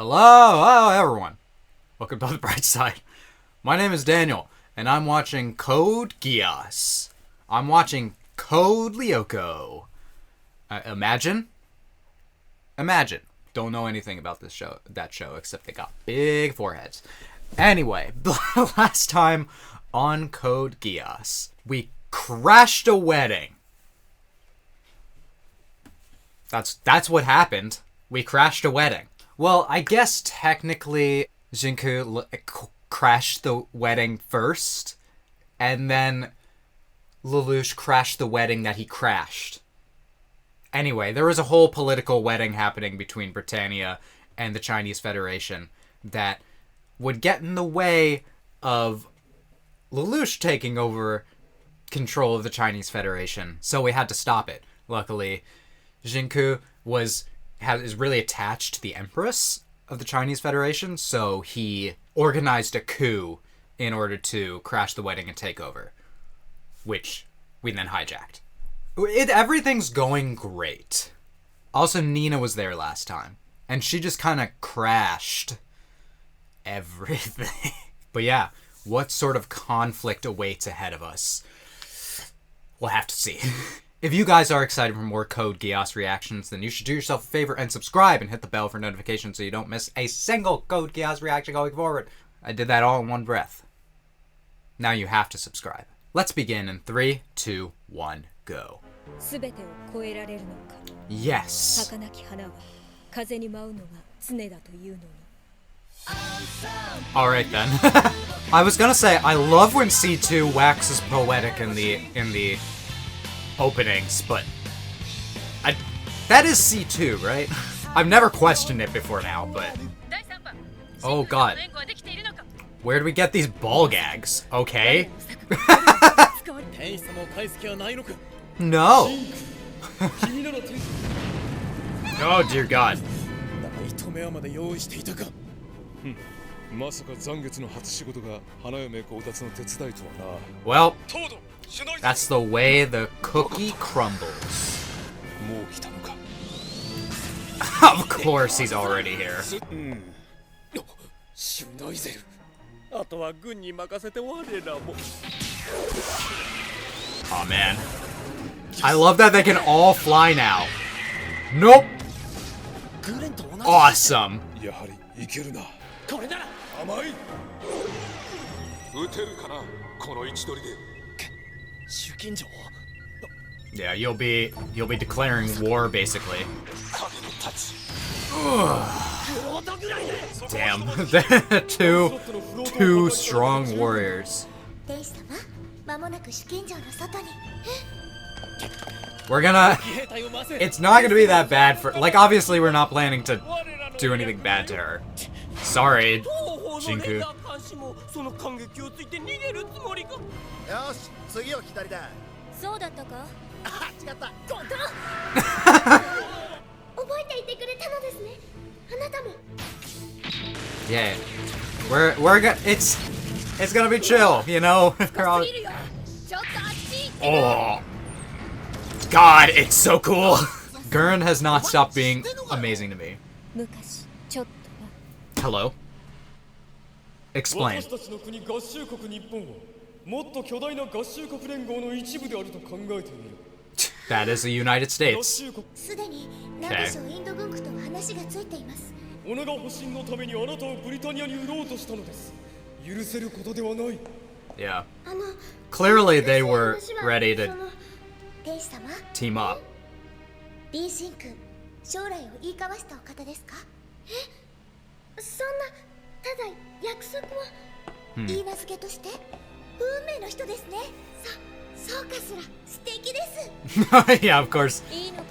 Hello everyone. Welcome to the bright side. My name is Daniel, and I'm watching Code GEASS. I'm watching Code Lyoko. Imagine. Don't know anything about that show, except they got big foreheads. Anyway, last time on Code GEASS, we crashed a wedding. That's what happened. We crashed a wedding. Well, I guess technically Xing-Ke crashed the wedding first, and then Lelouch crashed the wedding that he crashed. Anyway, there was a whole political wedding happening between Britannia and the Chinese Federation that would get in the way of Lelouch taking over control of the Chinese Federation, so we had to stop it. Luckily, Xing-Ke is really attached to the Empress of the Chinese Federation, so he organized a coup in order to crash the wedding and take over, which we then hijacked. Everything's going great. Also, Nina was there last time, and she just kind of crashed everything. But yeah, what sort of conflict awaits ahead of us? We'll have to see. If you guys are excited for more Code GEASS reactions, then you should do yourself a favor and subscribe and hit the bell for notifications so you don't miss a single Code GEASS reaction going forward. I did that all in one breath. Now you have to subscribe. Let's begin in 3, 2, 1, go. Yes. Alright then. I was gonna say, I love when C2 waxes poetic in the openings, but that is C2, right? I've never questioned it before now, but oh god, where do we get these ball gags? Okay. No. Oh dear god. Well, that's the way the cookie crumbles. Of course he's already here. Oh man. I love that they can all fly now. Nope. Awesome. Yeah, you'll be declaring war basically. Damn, two strong warriors. We're gonna. It's not gonna be that bad for. Like, obviously, we're not planning to do anything bad to her. Sorry, Xing-Ke. Yeah, we're gonna. It's gonna be chill, you know. Oh, God, it's so cool. Gurren has not stopped being amazing to me. Hello. Explain. That is the United States. Okay. Yeah. Clearly they were ready to team up. Yeah, of course.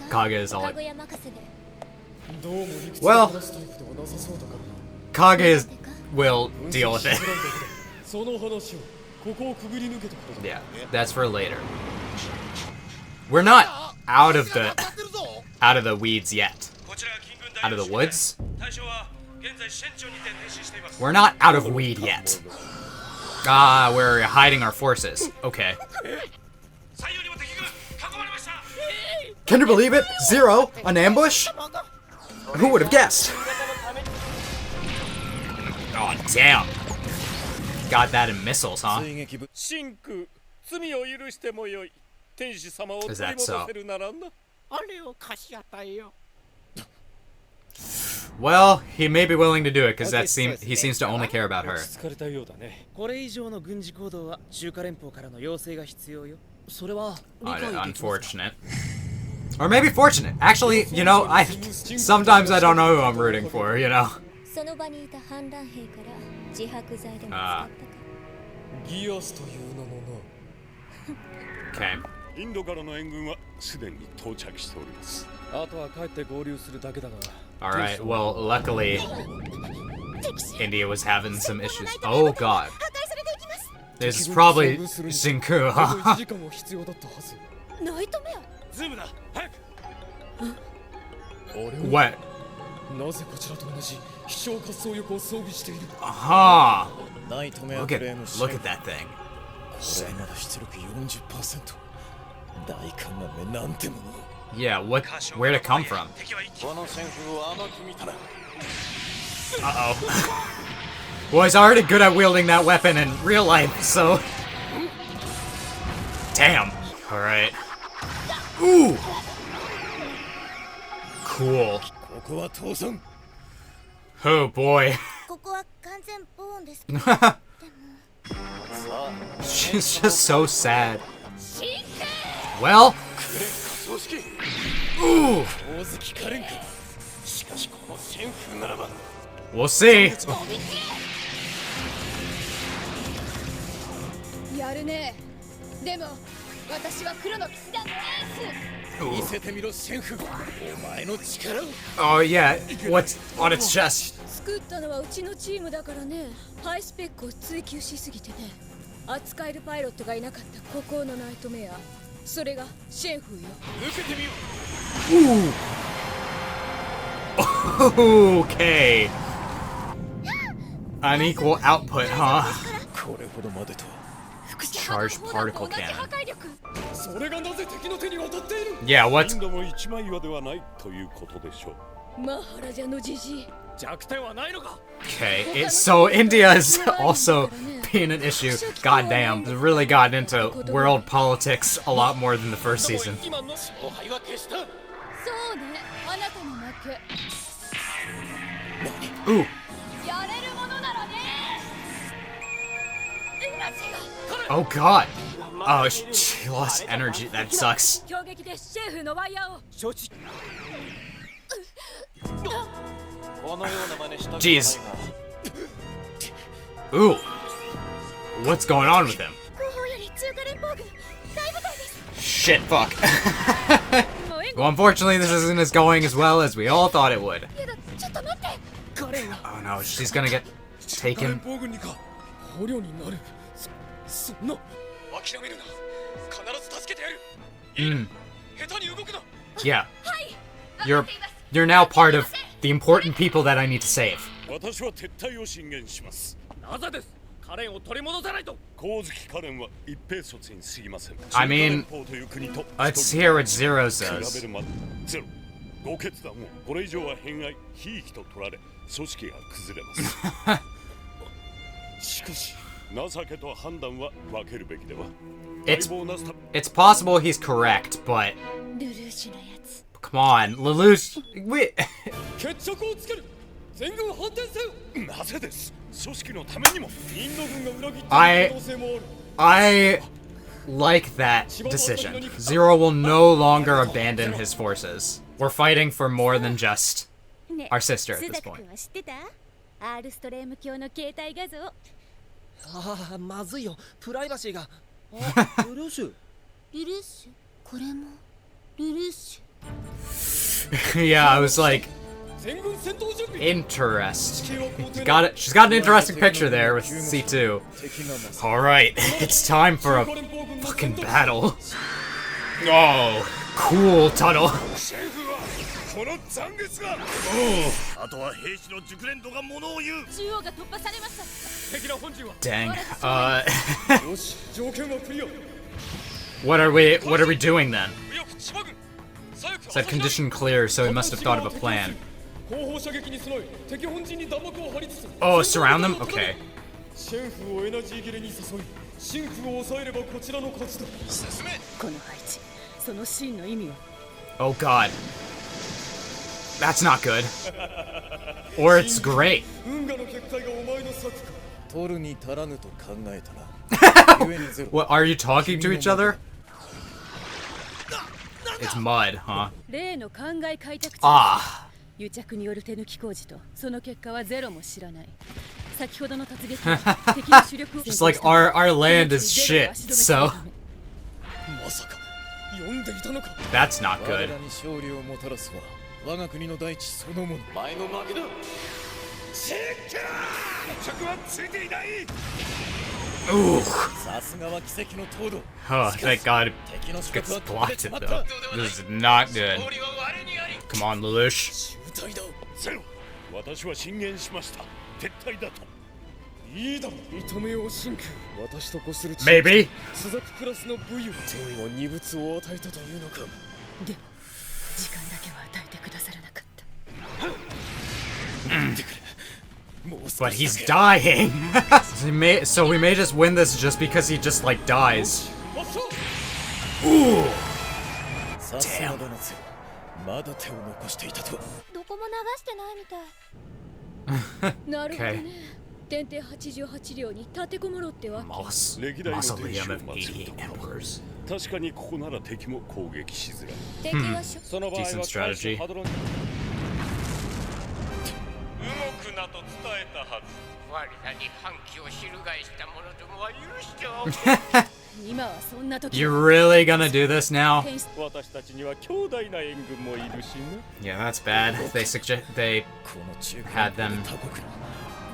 Kage is all like... Well, Kage will deal with it. Yeah, that's for later. We're not out of the weeds yet. Out of the woods? We're not out of weed yet. Ah, we're hiding our forces. Okay. Can you believe it? 0, an ambush? Who would have guessed? Oh, damn. Got that in missiles, huh? Xing-Ke, 罪を許してもよい。天使様を取り戻せるならな。あれを貸し与えよ。 Well, he may be willing to do it because he seems to only care about her. これ以上の軍事行動は中華連邦からの要請が必要よ。それは Unfortunate. Or maybe fortunate. Actually, you know, sometimes I don't know who I'm rooting for, you know. その場にいた反乱兵から自白剤でも使ったか。ギアスという名のな。 Okay. インドからの援軍はすでに到着しております。あとは帰って合流するだけだが。 Alright, well, luckily, India was having some issues. Oh god. This is probably Xing-Ke, huh? What? Huh. Look at that thing. Yeah, where'd it come from? Uh-oh. Well, he's already good at wielding that weapon in real life, so... Damn. Alright. Ooh! Cool. Oh boy. She's just so sad. Well... Ooh! We'll see. Oh yeah, what's on its chest? 作ったのはうちのチームだからね。ハイスペックを追求しすぎてね。扱えるパイロットがいなかった孤高のナイトメア。それがシェンフーよ。受けてみよう。Okay. Unequal output, huh? Charged particle cannon. Yeah, what? Okay, so India is also being an issue. Goddamn, it's really gotten into world politics a lot more than the first season. Ooh. Oh god. Oh, she lost energy. That sucks. Jeez. Ooh. What's going on with him? Shit, fuck. Well, unfortunately, this isn't as going as well as we all thought it would. Oh no, she's gonna get taken. Yeah. You're now part of the important people that I need to save. I mean, let's hear what Zero says. It's possible he's correct, but come on, Lelouch. Wait. I like that decision. Zero will no longer abandon his forces. We're fighting for more than just our sister at this point. ああ、まずいよ。プライバシーが。ルルーシュ。ルルーシュ。これもルルーシュ。Yeah, I was like, interest. Got it. She's got an interesting picture there with C2. All right, it's time for a fucking battle. Oh, cool tunnel. Dang. What are we doing then? Said condition clear, so he must have thought of a plan. Oh, surround them? Okay. シェンフをエナジー切れに誘いシンクを抑えればこちらの勝ちだ進めこの配置そのシーンの意味は Oh god. That's not good. Or it's great. 運河の結界がお前の策か取るに足らぬと考えたな What, are you talking to each other? It's mud, huh? 例の灌漑開拓地 Ah. 癒着による手抜き工事とその結果はゼロも知らない先ほどの突撃は敵の主力を Just like our land is shit, so まさか読んでいたのか that's not good. 我らに勝利をもたらすは我が国の大地そのもの前の負けだシェッカー着はついていない Ooh. さすがは奇跡の東堂 Oh, thank god. 敵の It 死 gets 角は blocked it though. This is not good. Come on, Lelouch. 集大だゼロ私は進言しました撤退だといいだろ認めようシンク私とこする Maybe. スザククラスの武勇天は二物を与えたというのかでも時間だけは与えてくださらなかった But he's dying. So we may just win this just because he just like dies. Ooh. さすがだなゼロまだ手を残していたとはどこも流してないみたいなるほどね天帝88両に立てこもろってわけ Mausoleum of 80 Emperors. 確かにここなら敵も攻撃しづらい敵はその場合は Decent strategy. 動くなと伝えたはず我らに反旗を翻した者どもは許しておく今はそんな時 You're really gonna do this now? 私たちには強大な援軍もいるしね Yeah, that's bad. They この中 had them. 他国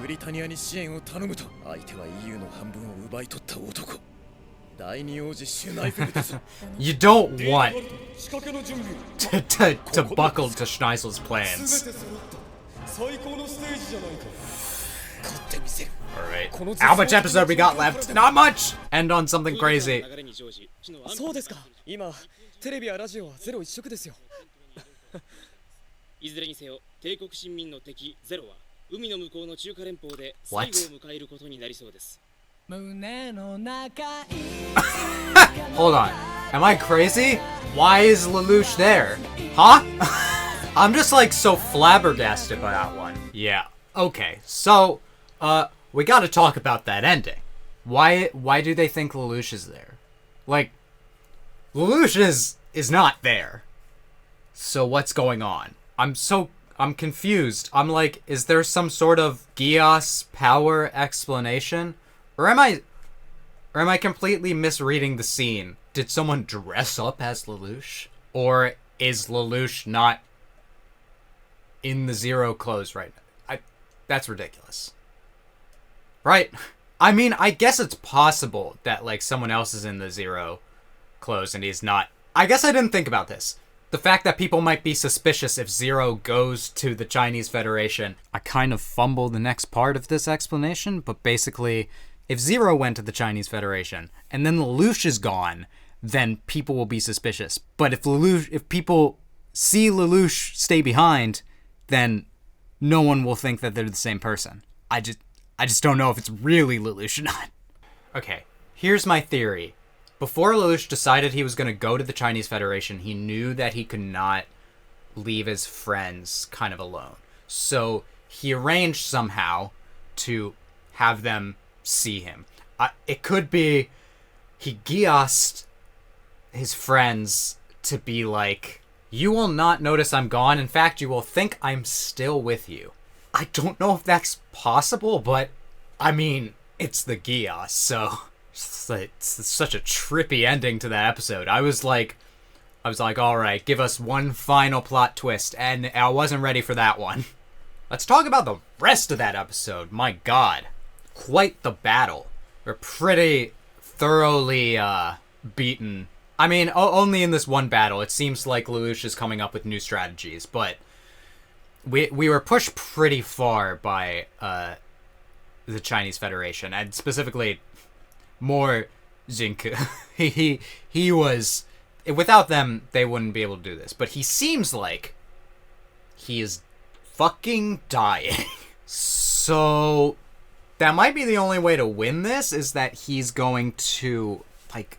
ブリタニアに支援を頼むと相手は EU の半分を奪い取った男第二王子シュナイフェルです You don't want 仕掛けの準備 to buckle to Schneisel's 全 plans. て揃った最高のステージじゃないか勝ってみせる Alright. How much episode we got left? Not much! End on something crazy. そうですか今テレビやラジオはゼロ一色ですよいずれにせよ帝国新民の敵ゼロは海の向こうの中華連邦で最後を迎えることになりそうです Hold on. Am I crazy? Why is Lelouch there? Huh? I'm just like so flabbergasted by that one. Yeah. Okay. So, we gotta talk about that ending. Why do they think Lelouch is there? Like, Lelouch is not there. So what's going on? I'm confused. I'm like, is there some sort of GEASS power explanation? Or am I completely misreading the scene? Did someone dress up as Lelouch? Or is Lelouch not in the Zero clothes right now? That's ridiculous. Right? I mean, I guess it's possible that like someone else is in the Zero clothes and he's not. I guess I didn't think about this. The fact that people might be suspicious if Zero goes to the Chinese Federation. I kind of fumbled the next part of this explanation, but basically, if Zero went to the Chinese Federation and then Lelouch is gone, then people will be suspicious. But if people see Lelouch stay behind, then no one will think that they're the same person. I just don't know if it's really Lelouch or not. Okay, here's my theory. Before Lelouch decided he was going to go to the Chinese Federation, he knew that he could not leave his friends kind of alone. So he arranged somehow to have them see him. It could be he GEASSed his friends to be like, you will not notice I'm gone. In fact, you will think I'm still with you. I don't know if that's possible, but I mean, it's the GEASS, so it's such a trippy ending to that episode. I was like, all right, give us one final plot twist, and I wasn't ready for that one. Let's talk about the rest of that episode. My God, quite the battle. We're pretty thoroughly beaten. I mean, only in this one battle. It seems like Lelouch is coming up with new strategies, but we were pushed pretty far by the Chinese Federation, and specifically more Xing-Ke. he was, without them, they wouldn't be able to do this. But he seems like he is fucking dying. So that might be the only way to win this, is that he's going to, like,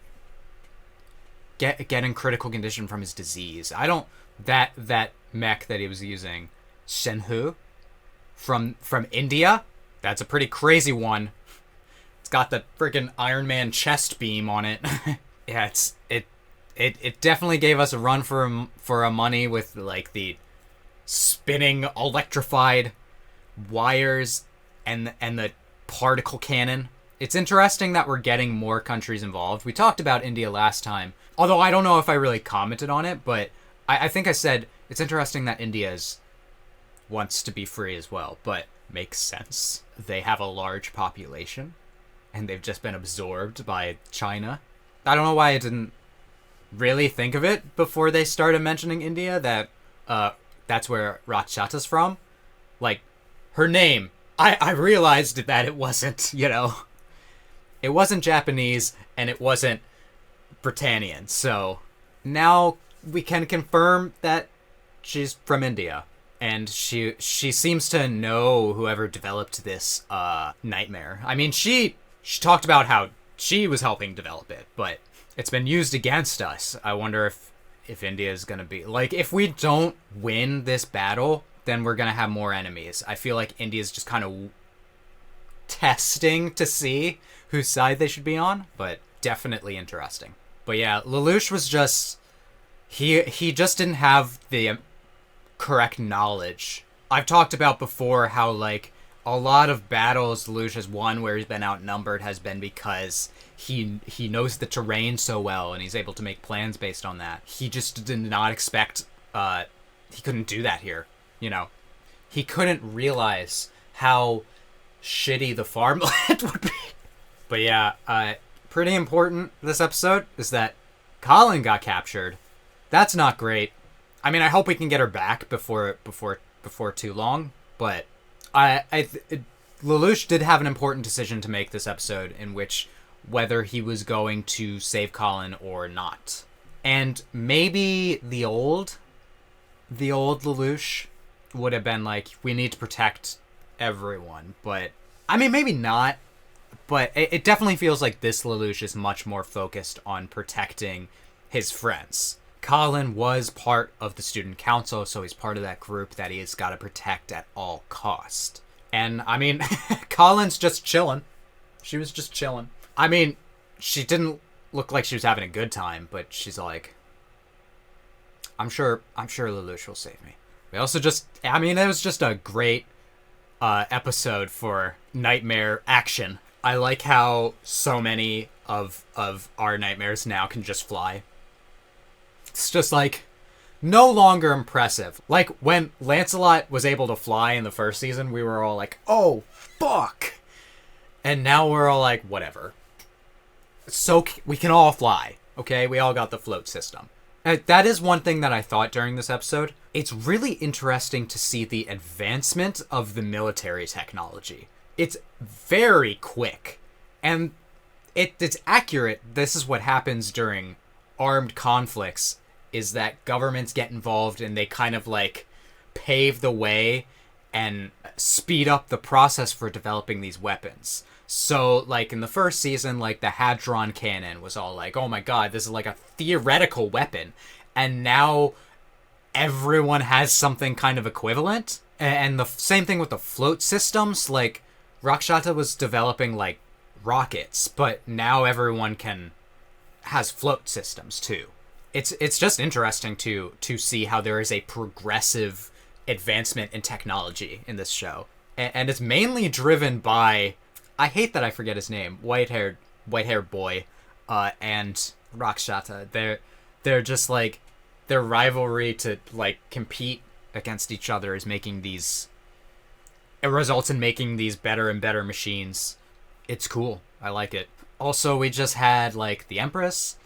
get in critical condition from his disease. I don't... That mech that he was using, Shen Hu, from India, that's a pretty crazy one. It's got the freaking Iron Man chest beam on it. Yeah, it definitely gave us a run for a money with, like, the spinning electrified wires and the particle cannon. It's interesting that we're getting more countries involved. We talked about India last time, although I don't know if I really commented on it, but I think I said it's interesting that India wants to be free as well, but makes sense. They have a large population, and they've just been absorbed by China. I don't know why I didn't really think of it before they started mentioning India, that that's where Rakshata's from. Like, her name, I realized that it wasn't, it wasn't Japanese, and it wasn't Britannian, so now we can confirm that she's from India. And she seems to know whoever developed this knightmare. I mean, she talked about how she was helping develop it, but it's been used against us. I wonder if India is going to be... Like, if we don't win this battle, then we're going to have more enemies. I feel like India's just kind of testing to see whose side they should be on, but definitely interesting. But yeah, Lelouch was just... He just didn't have the correct knowledge. I've talked about before how, like, a lot of battles Lelouch has won where he's been outnumbered has been because he knows the terrain so well and he's able to make plans based on that. He just did not expect... he couldn't do that here, He couldn't realize how shitty the farmland would be. But yeah, pretty important this episode is that Kallen got captured. That's not great. I mean, I hope we can get her back before too long, but Lelouch did have an important decision to make this episode, in which whether he was going to save Kallen or not. And maybe the old Lelouch would have been like, we need to protect everyone, but I mean, maybe not, but it definitely feels like this Lelouch is much more focused on protecting his friends. Kallen was part of the student council, so he's part of that group that he's got to protect at all cost. And, I mean, Kallen's just chilling. She was just chilling. I mean, she didn't look like she was having a good time, but she's like, I'm sure Lelouch will save me. We also it was just a great episode for knightmare action. I like how so many of our knightmares now can just fly. It's just, like, no longer impressive. Like, when Lancelot was able to fly in the first season, we were all like, oh, fuck! And now we're all like, whatever. So, we can all fly, okay? We all got the float system. That is one thing that I thought during this episode. It's really interesting to see the advancement of the military technology. It's very quick. And it's accurate. This is what happens during armed conflicts, is that governments get involved and they kind of, like, pave the way and speed up the process for developing these weapons. So, like, in the first season, like, the Hadron cannon was all like, oh my god, this is like a theoretical weapon. And now everyone has something kind of equivalent. And the same thing with the float systems. Like, Rakshata was developing, like, rockets, but now everyone has float systems too. It's just interesting to see how there is a progressive advancement in technology in this show. And it's mainly driven by, I hate that I forget his name, white-haired boy, and Rakshata. They're just, like, their rivalry to, like, compete against each other is making these... It results in making these better and better machines. It's cool. I like it. Also, we just had, like, the Empress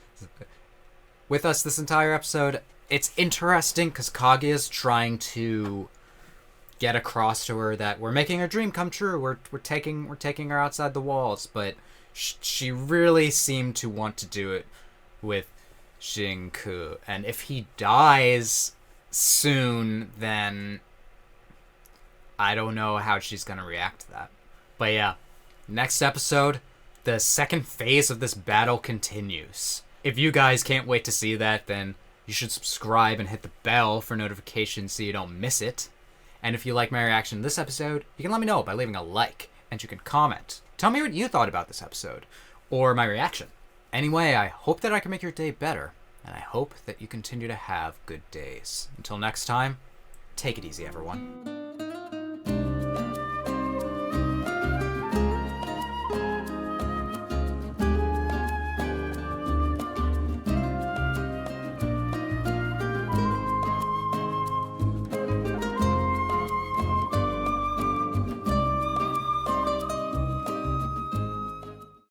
with us this entire episode. It's interesting because Kaguya's trying to get across to her that we're making her dream come true. We're taking her outside the walls, but she really seemed to want to do it with Xing-Ke. And if he dies soon, then I don't know how she's gonna react to that. But yeah, next episode, the second phase of this battle continues. If you guys can't wait to see that, then you should subscribe and hit the bell for notifications so you don't miss it. And if you like my reaction to this episode, you can let me know by leaving a like, and you can comment. Tell me what you thought about this episode, or my reaction. Anyway, I hope that I can make your day better, and I hope that you continue to have good days. Until next time, take it easy, everyone.